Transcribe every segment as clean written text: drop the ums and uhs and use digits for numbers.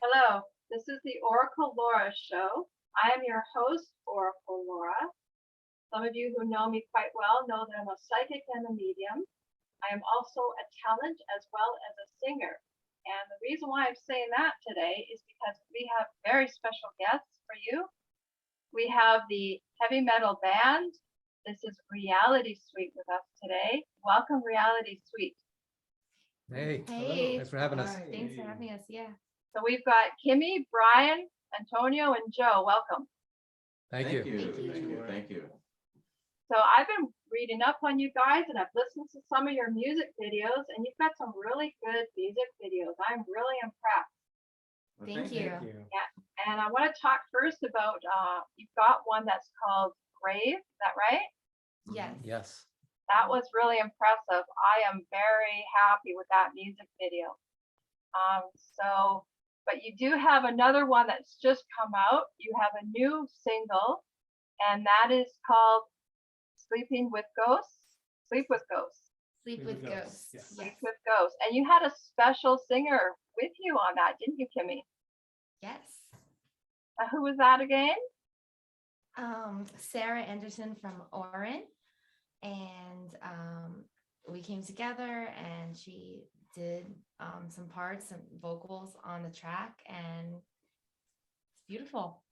Hello, this is the Oracle Laura show. I am your host, Oracle Laura. Some of you who know me quite well know that I'm a psychic and a medium. I am also a talent as well as a singer. And the reason why I'm saying that today is because we have very special guests for you. We have the heavy metal band. This is Reality Suite with us today. Welcome, Reality Suite. Hey, Hey, thanks for having us. thanks for having us. Yeah. So we've got Kimmii, Brian, Antonio, and Joe. Welcome. Thank you. Thank you. So I've been reading up on you guys and I've listened to some of your music videos and you've got some really good music videos. I'm really impressed. Well, Thank you. And I want to talk first about you've got one that's called Grave, is that right? Yes. Yes. That was really impressive. I am very happy with that music video. But you do have another one that's just come out. You have a new single and that is called Sleeping with Ghosts. Sleep with Ghosts. Sleep with ghosts. Yes. Sleep with Ghosts. And you had a special singer with you on that, didn't you, Kimmii? Yes. Who was that again? Sarah Anderson from Oren, and we came together, and she did some parts and vocals on the track, and it's beautiful,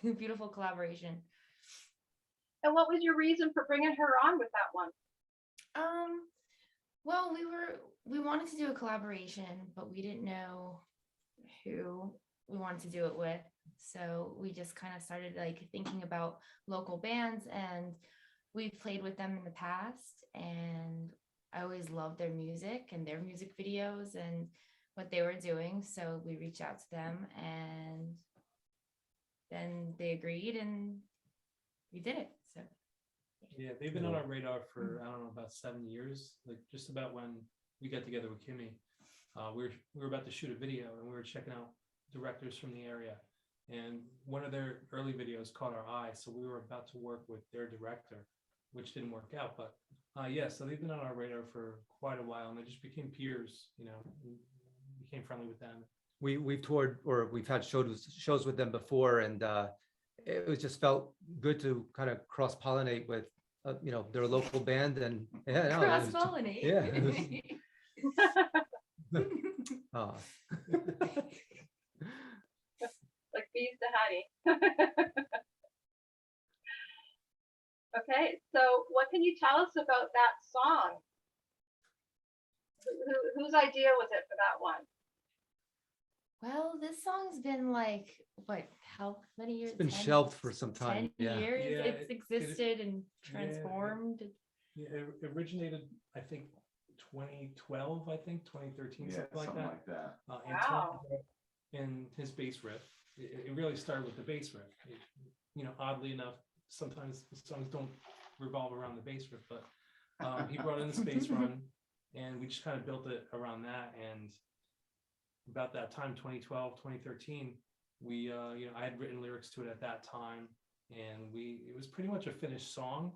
beautiful collaboration. And what was your reason for bringing her on with that one? Well, we wanted to do a collaboration, but we didn't know who we wanted to do it with. So we just kind of started like thinking about local bands, and we've played with them in the past, and I always loved their music and their music videos and what they were doing. So we reached out to them, and then they agreed, and we did it. So yeah, they've been on our radar for, I don't know, about 7 years. Like just about when we got together with Kimmii, we were about to shoot a video and we were checking out directors from the area. And one of their early videos caught our eye. So we were about to work with their director, which didn't work out. But yeah, so they've been on our radar for quite a while and they just became peers, we became friendly with them. We've toured or we've had shows with them before, and it was just felt good to kind of cross pollinate with their local band, and yeah, no, it was just- cross-pollinate. yeah, it was- Like bees to honey. Okay, so what can you tell us about that song? Whose idea was it for that one? Well, this song's been like how many years? It's been 10 shelved for some time. 10 Yeah. years. Yeah, It's existed and transformed. Yeah, it originated, I think, 2012, I think, 2013, Yeah, something like that. that. Wow. And his bass riff. It really started with the bass riff. Oddly enough, sometimes songs don't revolve around the bass riff, but he brought in the space run, and we just kind of built it around that. And about that time, 2012, 2013, I had written lyrics to it at that time, and it was pretty much a finished song.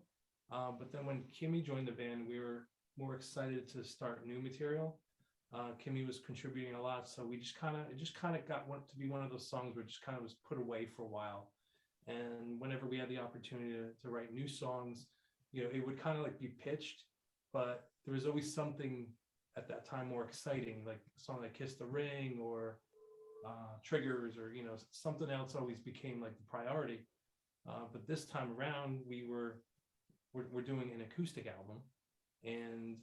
But then when Kimmii joined the band, we were more excited to start new material. Kimmii was contributing a lot, so it just kind of got to be one of those songs where it just kind of was put away for a while. And whenever we had the opportunity to write new songs, it would kind of like be pitched, but there was always something at that time more exciting, like a song like Kiss the Ring or Triggers, or something else always became like the priority. But this time around, we're doing an acoustic album, and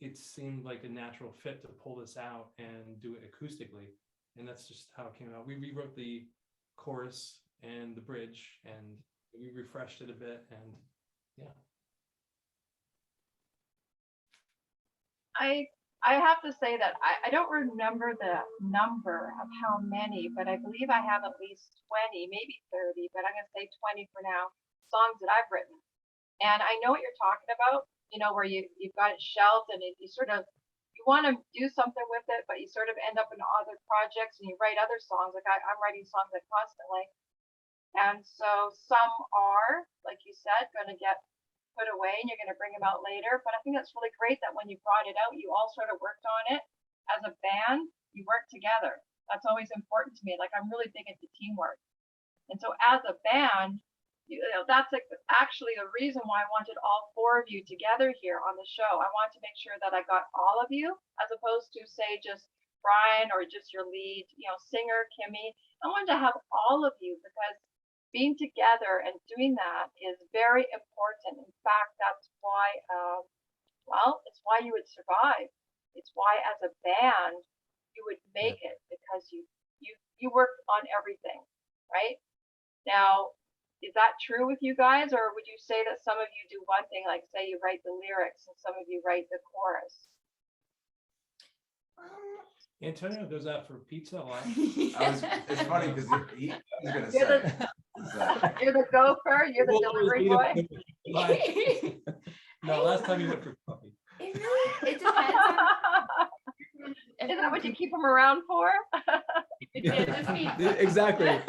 it seemed like a natural fit to pull this out and do it acoustically, and that's just how it came out. We rewrote the chorus and the bridge, and we refreshed it a bit, and yeah. I have to say that I don't remember the number of how many, but I believe I have at least 20, maybe 30, but I'm going to say 20 for now, songs that I've written. And I know what you're talking about, where you've got it shelved and you want to do something with it, but you sort of end up in other projects and you write other songs. Like I'm writing songs like constantly. And so some are, like you said, going to get put away and you're going to bring them out later. But I think that's really great that when you brought it out, you all sort of worked on it as a band. You worked together. That's always important to me. Like, I'm really big into teamwork. And so as a band, that's like actually the reason why I wanted all four of you together here on the show. I wanted to make sure that I got all of you, as opposed to say just Brian or just your lead, singer, Kimmii. I wanted to have all of you because being together and doing that is very important. In fact, that's why, it's why you would survive. It's why as a band, you would make it because you worked on everything, right? Now, is that true with you guys, or would you say that some of you do one thing, like say you write the lyrics and some of you write the chorus? Antonio goes out for pizza a lot. It's funny because he was gonna You're say. You're the gopher, you're the delivery boy. No, last time you went for coffee. It depends on Is that what you keep them around for? Yeah, just me. Exactly.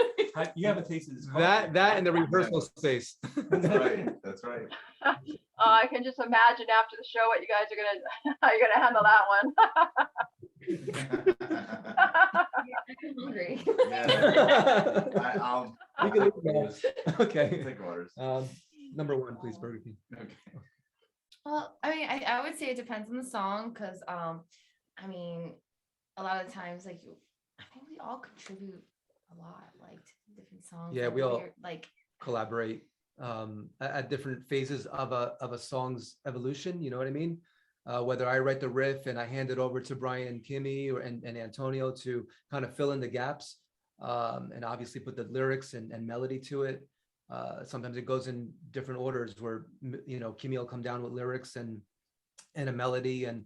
You haven't tasted his coffee. That and the rehearsal space. That's right. That's right. I can just imagine after the show what you guys are gonna how you're gonna handle that one. I'm hungry. Yeah. I'll You can leave now. just Okay. take orders. Number one, please, Burger King. Okay. Well, I mean, I would say it depends on the song because, I mean, a lot of times, like, I think we all contribute a lot, like, to different songs. Yeah, like, we all- we're, like, Collaborate at different phases of a song's evolution. You know what I mean? Whether I write the riff and I hand it over to Brian and Kimmii and Antonio to kind of fill in the gaps, and obviously put the lyrics and melody to it. Sometimes it goes in different orders where, Kimmii will come down with lyrics and a melody and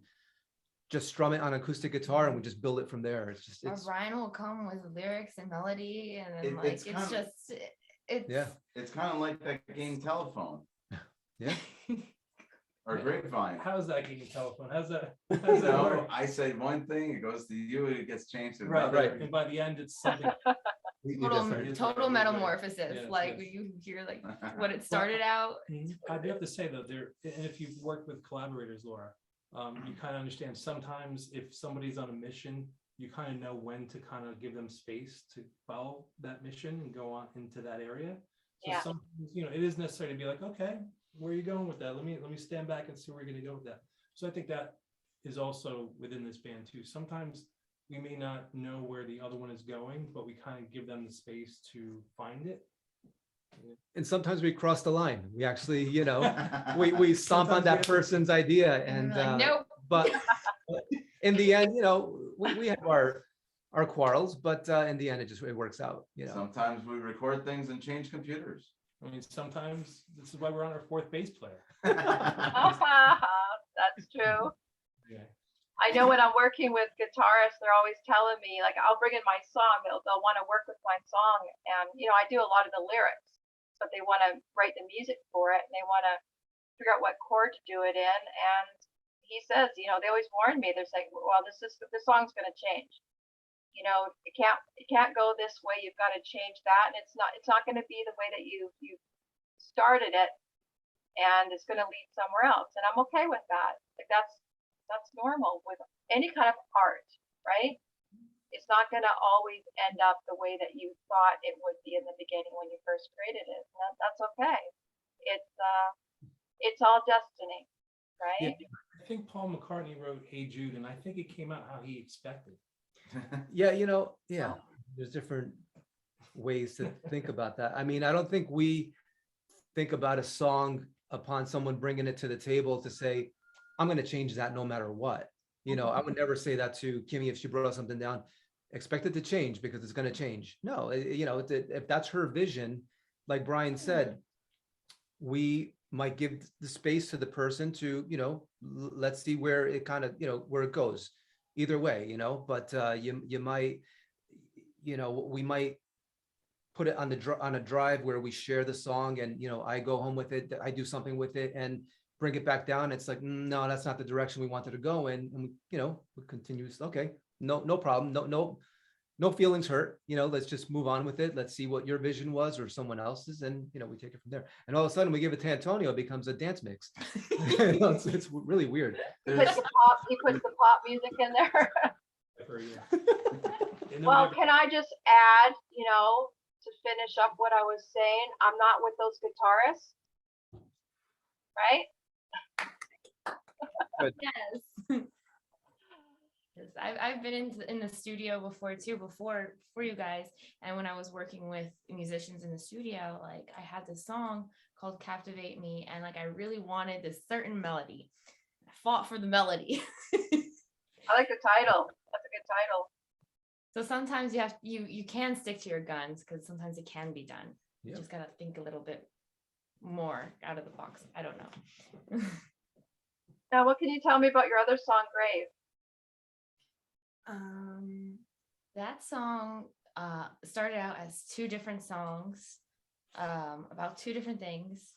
just strum it on acoustic guitar and we just build it from there. It's just, or it's, Brian will come with lyrics and melody, and then, It's it's kind of- just, it's. yeah, It's kind of like that game Telephone yeah. or Grapevine. How's that getting telephone? How's that You know, work? I say one thing, it goes to you, it gets changed to Right, another. right. And by the end, it's something. completely Total, different. total metamorphosis, Yes, like yes. when you hear like what it started out. I do have to say though, and if you've worked with collaborators, Laura, you kind of understand sometimes if somebody's on a mission, you kind of know when to kind of give them space to follow that mission and go on into that area. So Yeah. sometimes, it is necessary to be like, okay, where are you going with that? Let me stand back and see where you're going to go with that. So I think that is also within this band too. Sometimes we may not know where the other one is going, but we kind of give them the space to find it. And sometimes we cross the line. We actually, we stomp on Sometimes that we have to- person's idea And and, we're like, nope. but in the end, we have our quarrels, but in the end, it works out, Sometimes we record things and change computers. I mean, sometimes this is why we're on our fourth bass player. That's true. Yeah. I know when I'm working with guitarists, they're always telling me, like, I'll bring in my song, they'll want to work with my song. And, I do a lot of the lyrics, but they want to write the music for it and they want to figure out what chord to do it in. And he says, they always warn me, they're saying, well, this song's going to change. It can't go this way. You've got to change that. And it's not going to be the way that you started it, and it's going to lead somewhere else. And I'm okay with that. Like that's normal with any kind of art, right? It's not going to always end up the way that you thought it would be in the beginning when you first created it. And that's okay. It's all destiny, right? Yeah, I think Paul McCartney wrote Hey Jude, and I think it came out how he expected. Yeah, there's different ways to think about that. I mean, I don't think we think about a song upon someone bringing it to the table to say, I'm going to change that no matter what. I would never say that to Kimmii if she brought something down, expect it to change because it's going to change. No, if that's her vision, like Brian said, we might give the space to the person to, let's see where it kind of, where it goes. Either way, but you might, we might put it on a drive where we share the song and, I go home with it, I do something with it and bring it back down. It's like, no, that's not the direction we wanted to go in. And we continue. Okay, no problem. No feelings hurt. Let's just move on with it. Let's see what your vision was or someone else's. And, we take it from there. And all of a sudden we give it to Antonio, it becomes a dance mix. It's really weird. He puts the pop music in there. for a year. And then Well, we never- can I just add, to finish up what I was saying, I'm not with those guitarists, right? Yes. Yes, I've been in the studio before too, before you guys. And when I was working with musicians in the studio, like I had this song called Captivate Me, and like I really wanted this certain melody. I fought for the melody. I like the title. That's a good title. So sometimes you can stick to your guns because sometimes it can be done. You Yeah. just gotta think a little bit more out of the box. I don't know. Now, what can you tell me about your other song, Grave? That song started out as two different songs about two different things.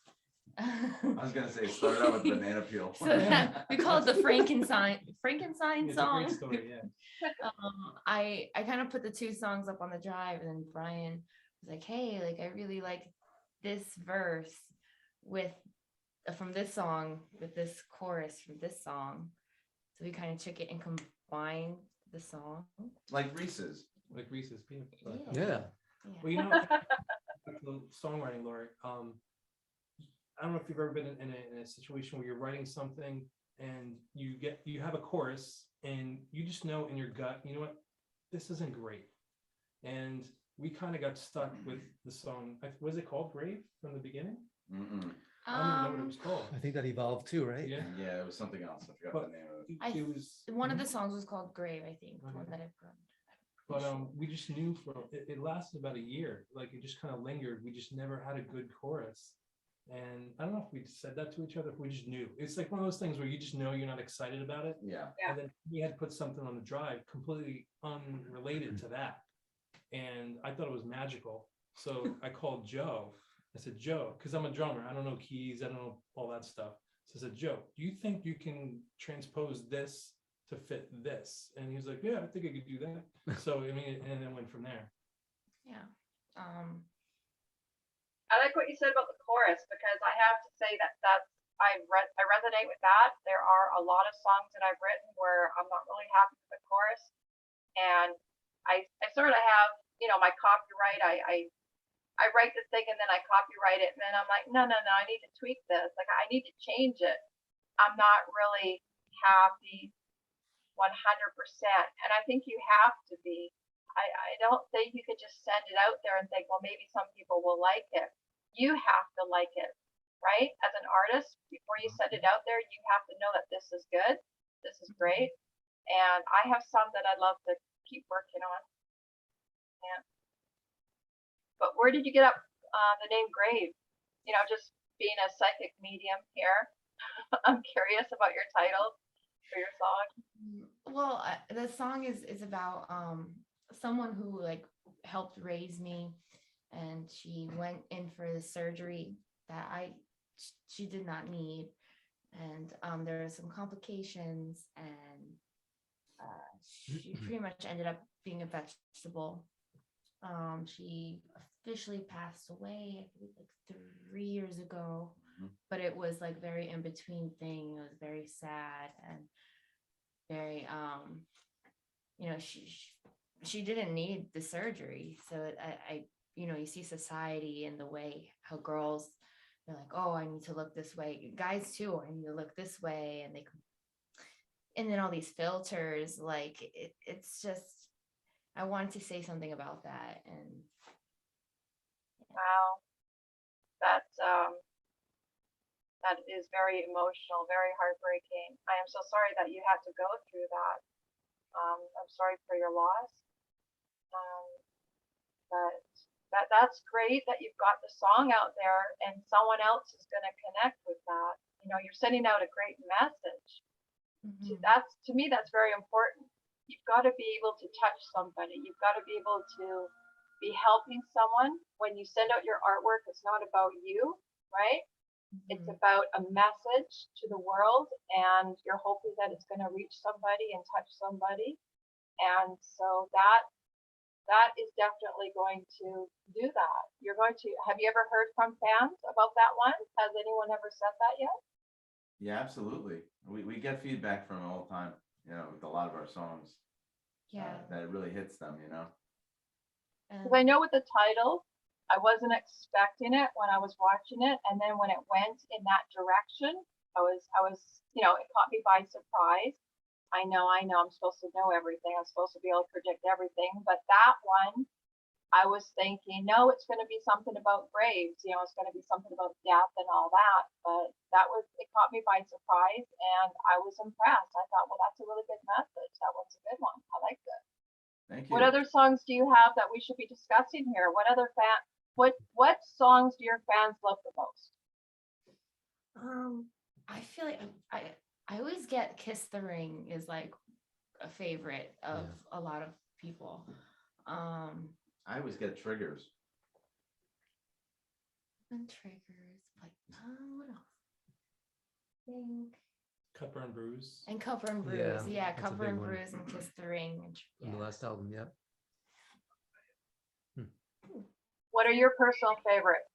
I was gonna say, start out with banana peel. So that, we call it the Frankenstein It's a song. great story, yeah. I kind of put the two songs up on the drive, and then Brian was like, hey, like I really like this verse with from this song with this chorus from this song. So we kind of took it and combined the song. Like Reese's. Like Reese's peanut butter. Yeah. Well, the songwriting, Lori, I don't know if you've ever been in a situation where you're writing something and you have a chorus and you just know in your gut, you know what, this isn't great. And we kind of got stuck with the song. Was it called Grave from the beginning? Mm-mm. I don't even know what it was called. I think that evolved too, right? Yeah. Yeah, it was something else. I forgot But the name of it. I- It was One of the songs was called Grave, I think. The one Okay. that I've grown. But we just knew it lasted about a year. Like it just kind of lingered. We just never had a good chorus. And I don't know if we said that to each other, if we just knew. It's like one of those things where you just know you're not excited about it. Yeah. Yeah. And then we had put something on the drive completely unrelated to that. And I thought it was magical. So I called Joe. I said, Joe, because I'm a drummer. I don't know keys. I don't know all that stuff. So I said, Joe, do you think you can transpose this to fit this? And he was like, yeah, I think I could do that. So, I mean, and then went from there. Yeah. I like what you said about the chorus because I have to say I resonate with that. There are a lot of songs that I've written where I'm not really happy with the chorus, and I sort of have my copyright. I write the thing and then I copyright it, and then I'm like, no, I need to tweak this. Like I need to change it. I'm not really happy 100%, and I think you have to be. I don't think you could just send it out there and think, well, maybe some people will like it. You have to like it, right? As an artist, before you send it out there, you have to know that this is good, this is great. And I have some that I'd love to keep working on. Yeah. But where did you get up the name Grave? Just being a psychic medium here, I'm curious about your title for your song. Well, the song is about someone who like helped raise me, and she went in for the surgery that she did not need, and there were some complications, and she pretty much ended up being a vegetable. She officially passed away, I believe, like 3 years ago, but it was like very in between thing. It was very sad and very she didn't need the surgery. So I you see society and the way how girls, they're like, oh, I need to look this way. Guys too, I need to look this way, and then all these filters, like it's just, I wanted to say something about that. And Wow, that is very emotional, very heartbreaking. I am so sorry that you had to go through that. I'm sorry for your loss. But that's great that you've got the song out there and someone else is going to connect with that. You're sending out a great message. To me, that's very important. You've got to be able to touch somebody. You've got to be able to be helping someone. When you send out your artwork, it's not about you, right? It's about a message to the world, and you're hoping that it's going to reach somebody and touch somebody. And so that is definitely going to do that. Have you ever heard from fans about that one? Has anyone ever said that yet? Yeah, absolutely. We get feedback from them all the time, with a lot of our songs. Yeah. that it really hits them, you know? And Because I know with the title, I wasn't expecting it when I was watching it, and then when it went in that direction, I was, it caught me by surprise. I know, I'm supposed to know everything. I'm supposed to be able to predict everything, but that one, I was thinking, no, it's going to be something about graves. It's going to be something about death and all that. But it caught me by surprise, and I was impressed. I thought, well, that's a really good message. That one's a good one. I liked it. Thank you. What other songs do you have that we should be discussing here? What songs do your fans love the most? I feel like I always get "Kiss the Ring" is like a favorite of a lot of people. I always get triggers. And triggers, but what else? Think. Cover and Bruise. And Cover and Bruise, Yeah, yeah, that's a Cover big and one. Bruise and Kiss the Ring. From the last album, yep. What are your personal favorites?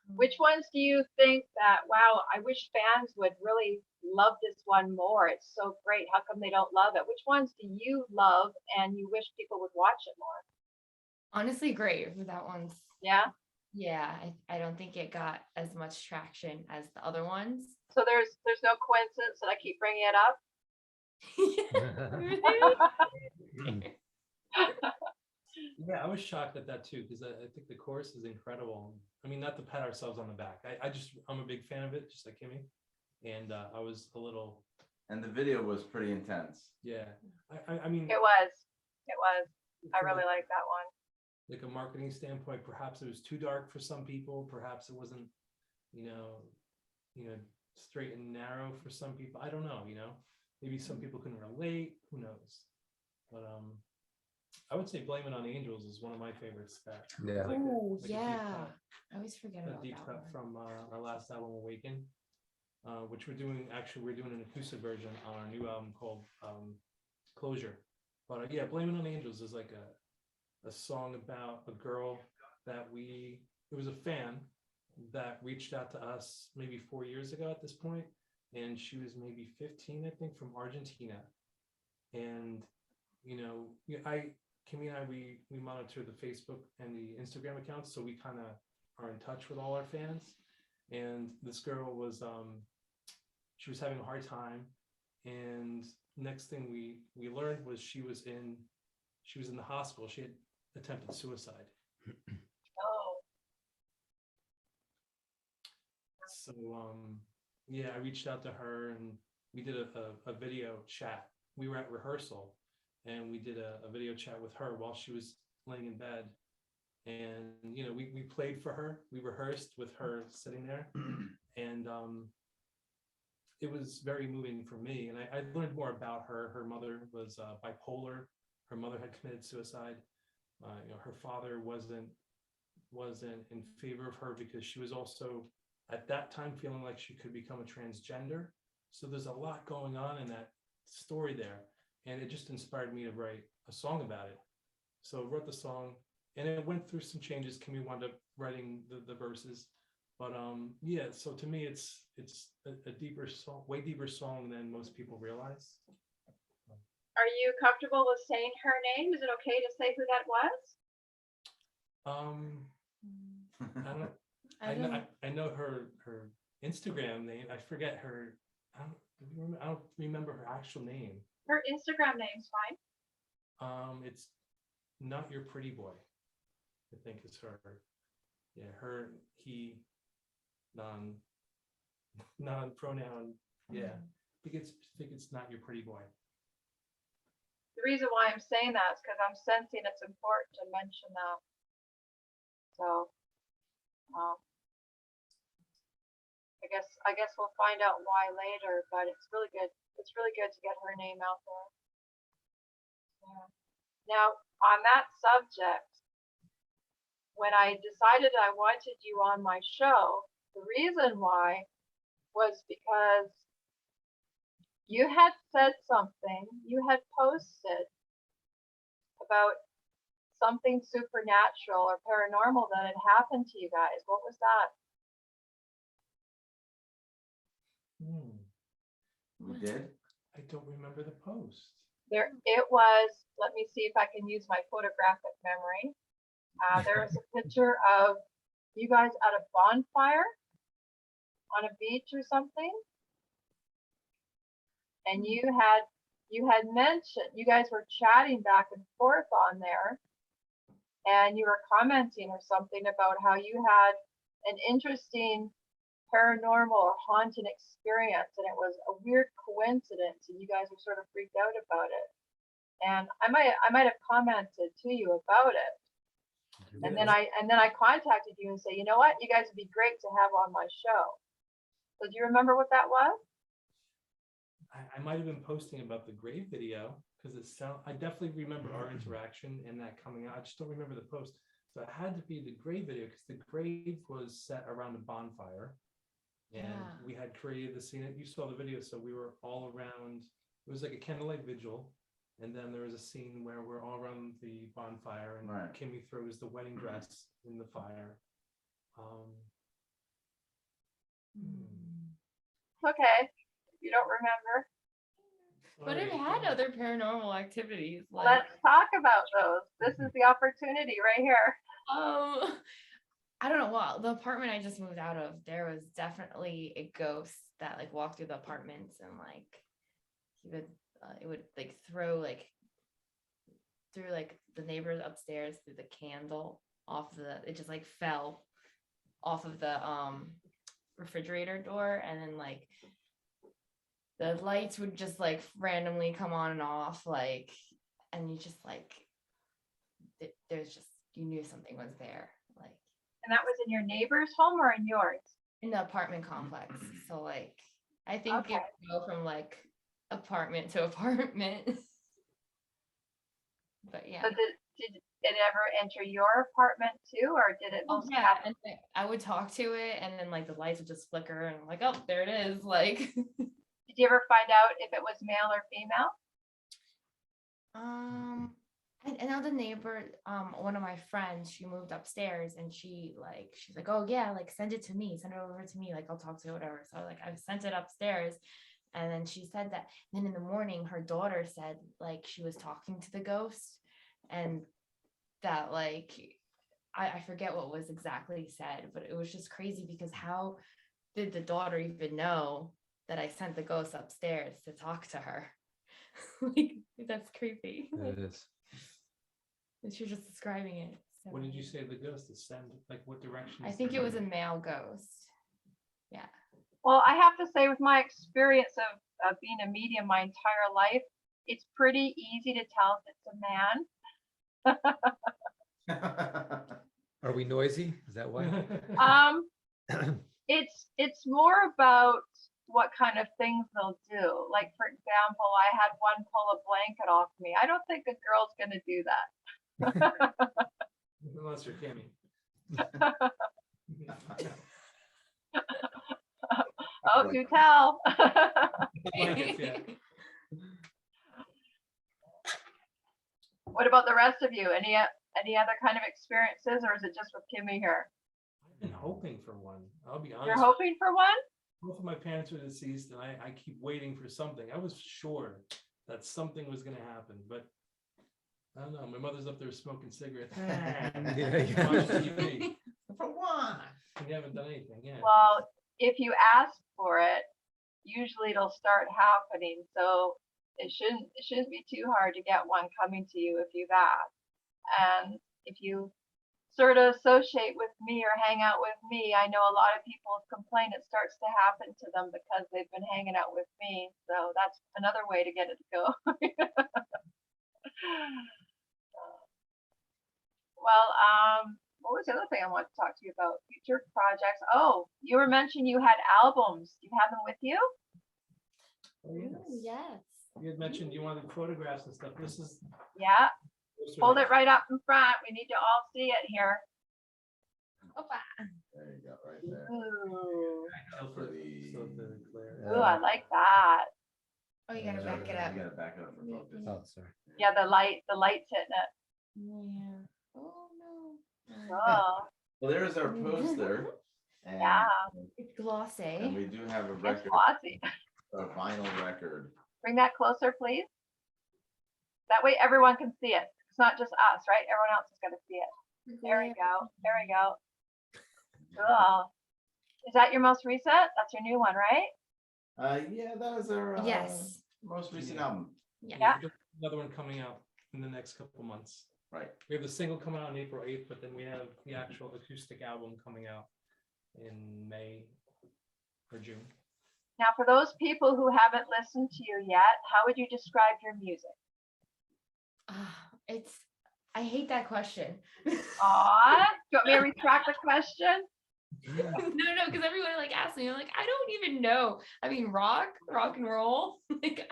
Which ones do you think that, wow, I wish fans would really love this one more? It's so great. How come they don't love it? Which ones do you love and you wish people would watch it more? Honestly, Grave, that one's, Yeah. yeah, I don't think it got as much traction as the other ones. So there's no coincidence that I keep bringing it up. Yeah, I was shocked at that too, because I think the chorus is incredible. I mean, not to pat ourselves on the back. I'm a big fan of it, just like Kimmii. And I was a little, And the video was pretty intense. yeah. I mean, It was. I from really like that one. like a marketing standpoint, perhaps it was too dark for some people. Perhaps it wasn't, straight and narrow for some people. I don't know, maybe some people couldn't relate. Who knows? But I would say "Blame It on Angels" is one of my favorites. That Yeah. like Oh, a deep yeah. cut. I always forget A about deep that cut one. from our last album, Awaken, which we're doing an acoustic version on our new album called Closure. But yeah, "Blame It on Angels" is like a song about a girl that it was a fan that reached out to us maybe 4 years ago at this point, and she was maybe 15, I think, from Argentina. And Kimmii and I, we monitor the Facebook and the Instagram accounts, so we kind of are in touch with all our fans. And this girl was she was having a hard time, and next thing we learned was she was in the hospital. She had attempted suicide. Oh, So yeah, I reached out to her and we did a video chat. We were at rehearsal and we did a video chat with her while she was laying in bed. And we played for her. We rehearsed with her sitting there, and it was very moving for me. And I learned more about her. Her mother was bipolar. Her mother had committed suicide. Her father wasn't in favor of her because she was also at that time feeling like she could become a transgender. So there's a lot going on in that story there, and it just inspired me to write a song about it. So I wrote the song, and it went through some changes. Kimmii wound up writing the verses, but yeah. So to me, it's a deeper song, way deeper song than most people realize. are you comfortable with saying her name? Is it okay to say who that was? I don't. I know her Instagram name. I forget her. I don't remember her actual name. Her Instagram name's fine. It's Not Your Pretty Boy, I think is her. Yeah, he, non pronoun. Yeah, I think it's Not Your Pretty Boy. The reason why I'm saying that is because I'm sensing it's important to mention that. So, I guess we'll find out why later, but it's really good. It's really good to get her name out there. Yeah. Now, on that subject, when I decided I wanted you on my show, the reason why was because you had said something, you had posted about something supernatural or paranormal that had happened to you guys. What was that? We did? I don't remember the post. it was, let me see if I can use my photographic memory. There was a picture of you guys at a bonfire on a beach or something. And you had mentioned, you guys were chatting back and forth on there, and you were commenting or something about how you had an interesting paranormal or haunting experience, and it was a weird coincidence, and you guys were sort of freaked out about it. And I might have commented to you about it. And then I contacted you and say, you know what, you guys would be great to have on my show. So do you remember what that was? I might have been posting about the grave video because I definitely remember our interaction and that coming out. I just don't remember the post. So it had to be the grave video because the grave was set around a bonfire. And we had created the scene. You saw the video, so we were all around. It was like a candlelight vigil. And then there was a scene where we're all around the bonfire and Kimmii throws the wedding dress in the fire. Okay, you don't remember. But it had other paranormal activities. Like, let's talk about those. This is the opportunity right here. I don't know. Well, the apartment I just moved out of, there was definitely a ghost that like walked through the apartments and like he would, it would like throw like through like the neighbors upstairs through the candle off it just like fell off of the refrigerator door, and then like the lights would just like randomly come on and off, like, and you just like there's just, you knew something was there, like. And that was in your neighbor's home or in yours? In the apartment complex. So like I think it would go from like apartment to apartment. But yeah. So did it ever enter your apartment too, or did it mostly happen? And I would talk to it, and then like the lights would just flicker, and I'm like, oh, there it is. Like, did you ever find out if it was male or female? And now the neighbor, one of my friends, she moved upstairs, and she's like, oh yeah, like send it over to me, like I'll talk to it, whatever. So like I sent it upstairs, and then she said that. Then in the morning, her daughter said like she was talking to the ghost, and that like I forget what was exactly said, but it was just crazy because how did the daughter even know that I sent the ghost upstairs to talk to her? Like, that's creepy. It is. And she was just describing it. So what did you say the ghost is send? Like what direction? I think it was a male ghost. Yeah. Well, I have to say, with my experience of being a medium my entire life, it's pretty easy to tell if it's a man. Are we noisy? Is that why? It's more about what kind of things they'll do. Like, for example, I had one pull a blanket off me. I don't think a girl's gonna do that. Unless you're Kimmii. Oh, do tell. What about the rest of you? Any other kind of experiences, or is it just with Kimmii here? I've been hoping for one. I'll be honest. You're hoping for one? Both of my parents are deceased, and I keep waiting for something. I was sure that something was going to happen, but I don't know. My mother's up there smoking cigarettes. Watching TV. For what? We haven't done anything yet. Well, if you ask for it, usually it'll start happening. So it shouldn't be too hard to get one coming to you if you've asked. And if you sort of associate with me or hang out with me, I know a lot of people complain it starts to happen to them because they've been hanging out with me. So that's another way to get it to go. Well, what was the other thing I wanted to talk to you about? Future projects. Oh, you were mentioning you had albums. Do you have them with you? Oh, yes. Yes. You had mentioned you wanted photographs and stuff. This is. Yeah. Hold it right up in front. We need to all see it here. There you go, right there. Ooh. Ooh, I like that. Oh, you gotta back it up. You gotta back it up for focus. Oh, sorry. Yeah, the light's hitting it. Yeah. Oh no. Oh, Well, there's our poster. And, yeah. It's glossy. and we do have a It's record, glossy. a vinyl record. Bring that closer, please. That way everyone can see it. It's not just us, right? Everyone else is gonna see it. There we go. There we go. Cool. Is that your most recent? That's your new one, right? Yeah, that was our Yes. most recent Yeah. album. Yeah. We got another one coming out in the next couple months. Right. We have the single coming out on April 8th, but then we have the actual acoustic album coming out in May or June. Now, for those people who haven't listened to you yet, how would you describe your music? I hate that question. Aw, do you want me to retract the question? No, because everyone like asks me, I'm like, I don't even know. I mean, rock and roll. Like,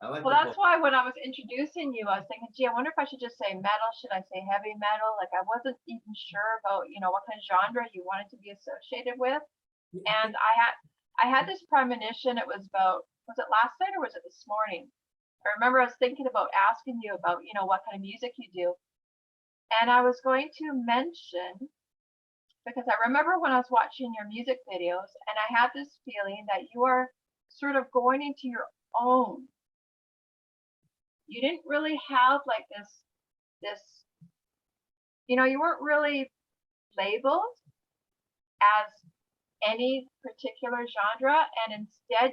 I like Well, the that's why when I was introducing you, I was thinking, gee, I wonder if I should just say metal. Should I say heavy metal? Like, I wasn't even sure about, what kind of genre you wanted to be associated with. And I had this premonition. It was about, was it last night or was it this morning? I remember I was thinking about asking you about, what kind of music you do. And I was going to mention, because I remember when I was watching your music videos, and I had this feeling that you are sort of going into your own. You didn't really have like this, you weren't really labeled as any particular genre, and instead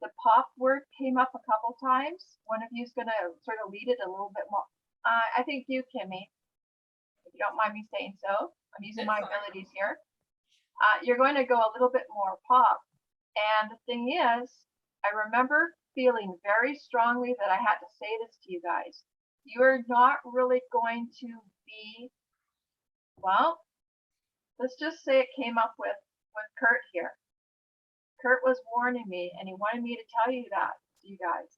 the pop word came up a couple times. One of you's gonna sort of lead it a little bit more. I think you, Kimmii, if you don't mind me saying so. I'm using my abilities here. You're going to go a little bit more pop. And the thing is, I remember feeling very strongly that I had to say this to you guys. You are not really going to be, well, let's just say it came up with Kurt here. Kurt was warning me, and he wanted me to tell you that, you guys.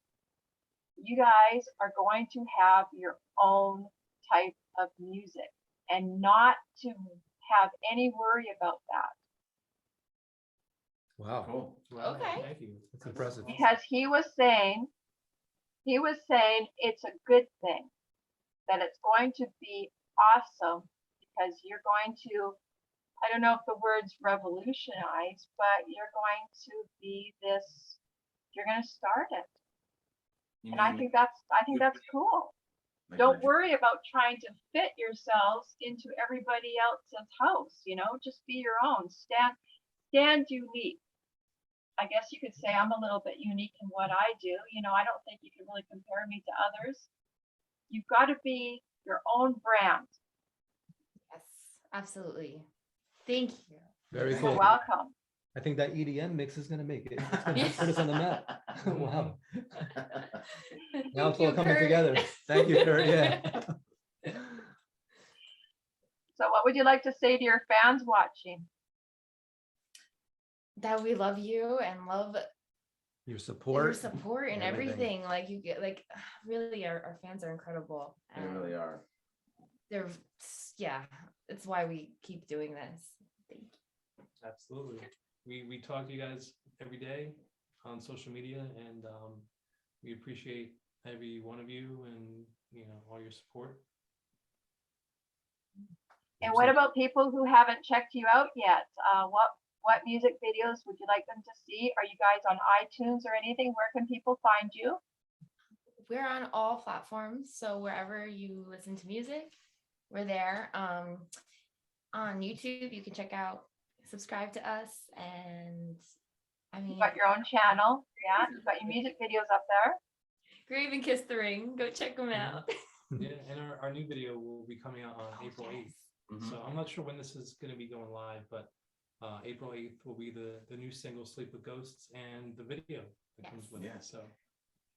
You guys are going to have your own type of music, and not to have any worry about that. Wow, Cool. Wow, Okay. Thank you. that's impressive. Because he was saying it's a good thing, that it's going to be awesome, because you're going to, I don't know if the word's revolutionize, but you're going to be this, you're going to start it. You And I mean, think that's cool. like, Don't would worry about trying to fit yourselves into everybody else's house, just be your own. Stand unique. I guess you could say I'm a little bit unique in what I do. I don't think you can really compare me to others. You've got to be your own brand. yes, absolutely. Thank you. Very You're cool. You're welcome. I think that EDM mix is gonna make it. It's gonna put us on the map. Wow. Now it's Thank you, all coming Kurt. together. Thank you, Kurt. Yeah. So what would you like to say to your fans watching? That we love you and love Your your support. support and everything. everything. Like you get, like, really, our fans are incredible. They and really are. They're, yeah, it's why we keep doing this. Thank you. Absolutely. We talk to you guys every day on social media, and we appreciate every one of you and all your support. And what about people who haven't checked you out yet? What music videos would you like them to see? Are you guys on iTunes or anything? Where can people find you? We're on all platforms, so wherever you listen to music, we're there. On YouTube, you can subscribe to us, and I mean, You've got your own channel. Yeah, you've got your music videos up there. Grave and Kiss the Ring. Go check them out. Yeah, and our new video will be coming out on April 8th. Mhm. So I'm not sure when this is going to be going live, but April 8th will be the new single "Sleep with Ghosts" and the video that comes with Yes. it. So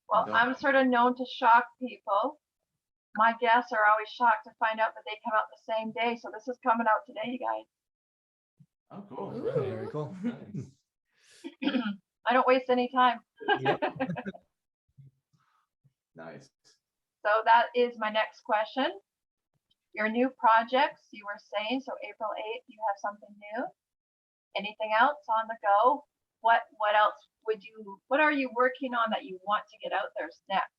Well, I'm sort of known to shock people. My guests are always shocked to find out that they come out the same day. So this is coming out today, you guys. Oh, cool. Ooh. Very cool. nice. I don't waste any time. Yep. Nice. So that is my next question. Your new projects, you were saying, so April 8th, you have something new. Anything else on the go? What else what are you working on that you want to get out there next?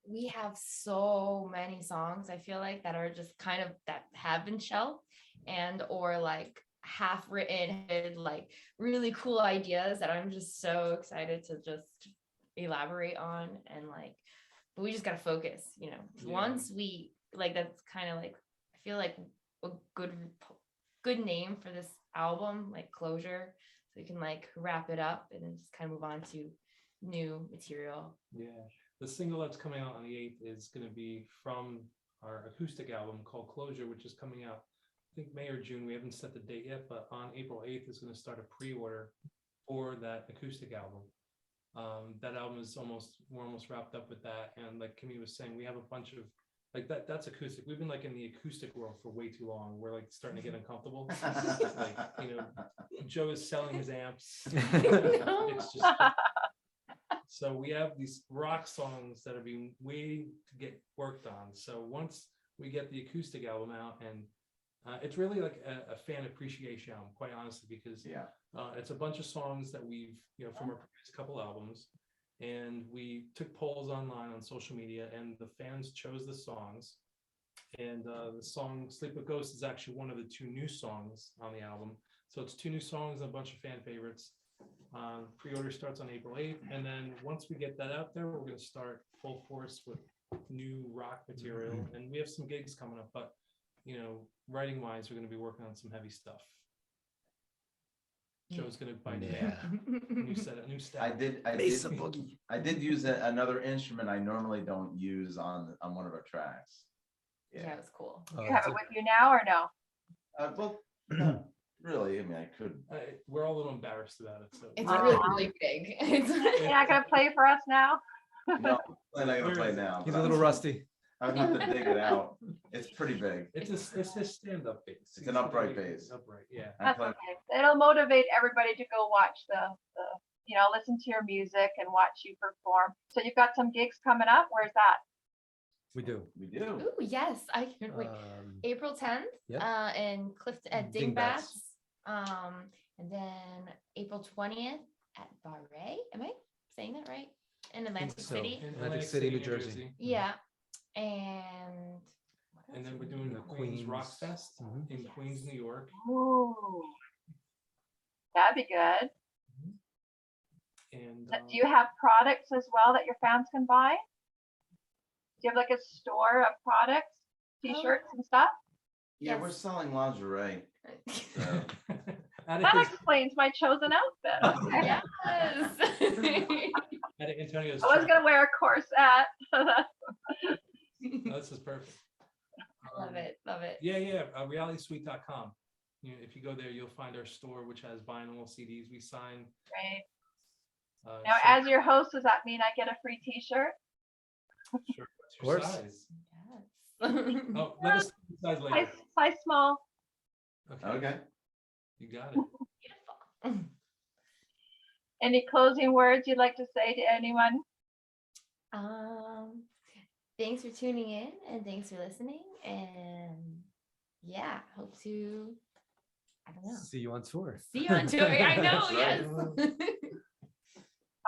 We have so many songs, I feel like, that are just kind of that have been shelved and or like half written, like really cool ideas that I'm just so excited to just elaborate on, and like, but we just gotta focus, you know. Yeah. Once we like, that's kind of like, I feel like a good name for this album, like closure, so we can like wrap it up and then just kind of move on to new material. Yeah, the single that's coming out on the 8th is going to be from our acoustic album called Closure, which is coming out, I think, May or June. We haven't set the date yet, but on April 8th is going to start a pre-order for that acoustic album. That album is we're almost wrapped up with that. And like Kimmii was saying, we have a bunch of like that's acoustic. We've been like in the acoustic world for way too long. We're like starting to get uncomfortable. Like, you know, Joe is selling his amps. It's just so we have these rock songs that are being waiting to get worked on. So once we get the acoustic album out, and it's really like a fan appreciation album, quite honestly, because it's a bunch of songs that we've, you know, from our previous couple albums, and we took polls online on social media, and the fans chose the songs. And the song "Sleep with Ghosts" is actually one of the 2 new songs on the album. So it's 2 new songs and a bunch of fan favorites. Pre-order starts on April 8th, and then once we get that out there, we're going to start full force with new rock material, and we have some gigs coming up, but you know, writing wise, we're going to be working on some heavy stuff. Joe's going to bite a new step. I did use another instrument I normally don't use on one of our tracks. Yeah, it was cool. You have it with you now or no? Well, not really. I mean, I could. We're all a little embarrassed about it. So It's really big. You're not gonna play for us now? No, I'm not gonna play now. He's a little rusty. I would have to dig it out. It's pretty big. it's a stand-up bass. It's an upright bass. Upright, yeah. I That's play. okay. It'll motivate everybody to go watch the you know, listen to your music and watch you perform. So you've got some gigs coming up. Where's that? We do. We do. Ooh, yes, I can't wait. April 10th, yeah. in Clifton at Dingbats. And then April 20th at Barre. Am I saying that right? In Atlantic so. City. In Atlantic City, New Jersey. Yeah. And And then we're doing the Queens Rock Fest in Yes. Queens, New York. Ooh, that'd be good. And Do you have products as well that your fans can buy? Do you have like a store of products, t-shirts and stuff? Yeah, Yes. we're selling lingerie. So. That explains my chosen outfit. Okay. yes. At Antonio's I was track. gonna wear a corset. This is perfect. Love it. Love it. Yeah. realitysuite.com. You know, if you go there, you'll find our store, which has vinyl CDs we sign. Right. Uh, Now, so- as your host, does that mean I get a free t-shirt? Sure. What's your course. size? Yes. Oh, let us know the size later. Size small. Okay. You got it. Beautiful. Any closing words you'd like to say to anyone? Thanks for tuning in and thanks for listening. And yeah, hope to, I don't know, See you on tour. see you on tour. I know, That's right. yes.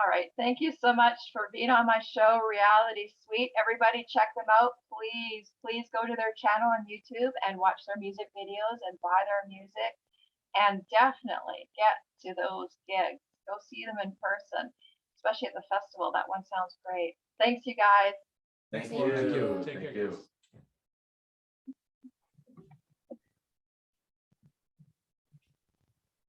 All right. Thank you so much for being on my show, Reality Suite. Everybody check them out. Please go to their channel on YouTube and watch their music videos and buy their music. And definitely get to those gigs. Go see them in person, especially at the festival. That one sounds great. Thanks, you guys. Thank Thank you. you. Take care, Thank you. guys.